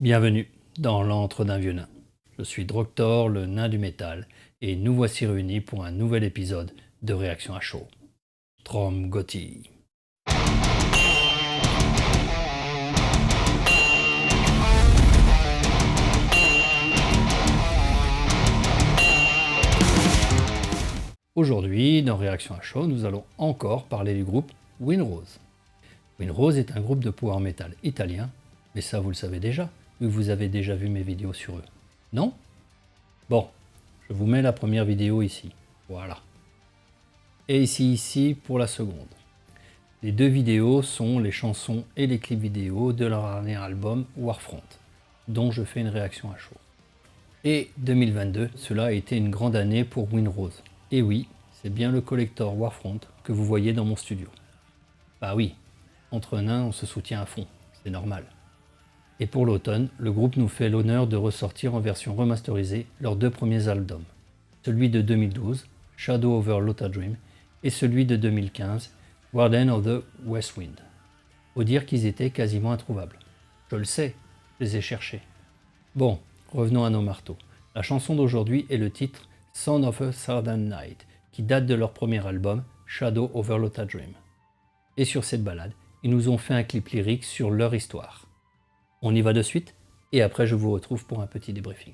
Bienvenue dans l'antre d'un vieux nain. Je suis Droctor, le nain du métal, et nous voici réunis pour un nouvel épisode de Réaction à chaud. Trom Gotti. Aujourd'hui, dans Réaction à chaud, nous allons encore parler du groupe Winrose. Winrose est un groupe de power metal italien, mais ça vous le savez déjà, vu que vous avez déjà vu mes vidéos sur eux. Non? Bon, je vous mets la première vidéo ici. Voilà. Et ici pour la seconde. Les deux vidéos sont les chansons et les clips vidéo de leur dernier album Warfront, dont je fais une réaction à chaud. Et 2022, cela a été une grande année pour Winrose. Et oui, c'est bien le collector Warfront que vous voyez dans mon studio. Bah oui, entre nains on se soutient à fond, c'est normal. Et pour l'automne, le groupe nous fait l'honneur de ressortir en version remasterisée leurs deux premiers albums. Celui de 2012, Shadow over Lothar-Dream, et celui de 2015, Warden of the West Wind. Faut dire qu'ils étaient quasiment introuvables. Je le sais, je les ai cherchés. Bon, revenons à nos marteaux. La chanson d'aujourd'hui est le titre Son of a Southern Night, qui date de leur premier album, Shadow over Lothar-Dream. Et sur cette balade, ils nous ont fait un clip lyrique sur leur histoire. On y va de suite, et après je vous retrouve pour un petit débriefing.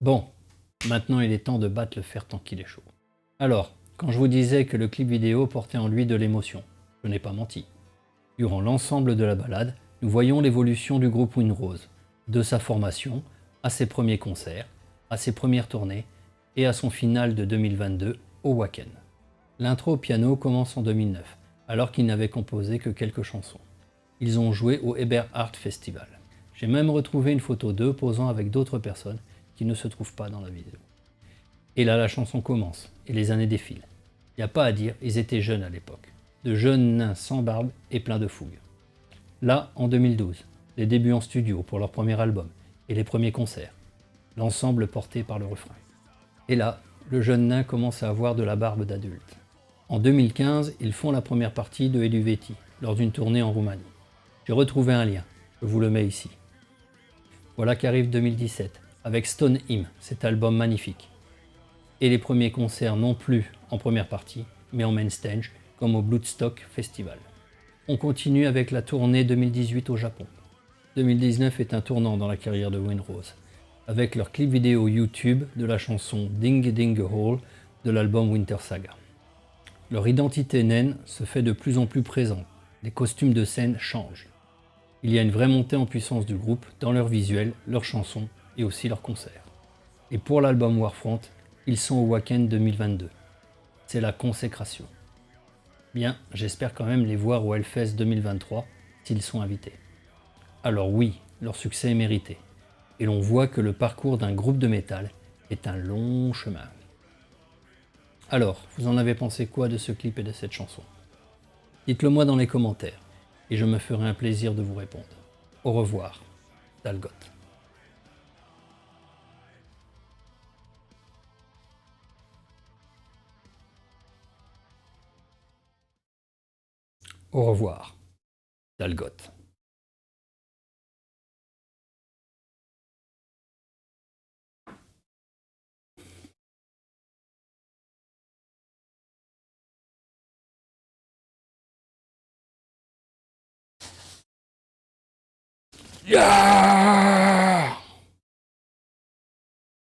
Bon, maintenant il est temps de battre le fer tant qu'il est chaud. Alors, quand je vous disais que le clip vidéo portait en lui de l'émotion, je n'ai pas menti. Durant l'ensemble de la balade, nous voyons l'évolution du groupe Windrose, de sa formation, à ses premiers concerts, à ses premières tournées et à son final de 2022 au Wacken. L'intro au piano commence en 2009, alors qu'ils n'avaient composé que quelques chansons. Ils ont joué au Eberhardt Festival. J'ai même retrouvé une photo d'eux posant avec d'autres personnes qui ne se trouvent pas dans la vidéo. Et là, la chanson commence, et les années défilent. Il n'y a pas à dire, ils étaient jeunes à l'époque. De jeunes nains sans barbe et pleins de fougue. Là, en 2012, les débuts en studio pour leur premier album et les premiers concerts. L'ensemble porté par le refrain. Et là, le jeune nain commence à avoir de la barbe d'adulte. En 2015, ils font la première partie de Eluveti, lors d'une tournée en Roumanie. J'ai retrouvé un lien, je vous le mets ici. Voilà qu'arrive 2017, avec Stone Hymn, cet album magnifique. Et les premiers concerts non plus en première partie, mais en main stage, comme au Bloodstock Festival. On continue avec la tournée 2018 au Japon. 2019 est un tournant dans la carrière de Windrose, avec leur clip vidéo YouTube de la chanson Ding Ding Hall de l'album Winter Saga. Leur identité naine se fait de plus en plus présente, les costumes de scène changent. Il y a une vraie montée en puissance du groupe dans leurs visuels, leurs chansons et aussi leurs concerts. Et pour l'album Warfront, ils sont au Wacken 2022. C'est la consécration. Bien, j'espère quand même les voir au Hellfest 2023 s'ils sont invités. Alors oui, leur succès est mérité. Et l'on voit que le parcours d'un groupe de métal est un long chemin. Alors, vous en avez pensé quoi de ce clip et de cette chanson? Dites-le moi dans les commentaires, et je me ferai un plaisir de vous répondre. Au revoir, Dalgot. Au revoir, Dalgot. Yeah!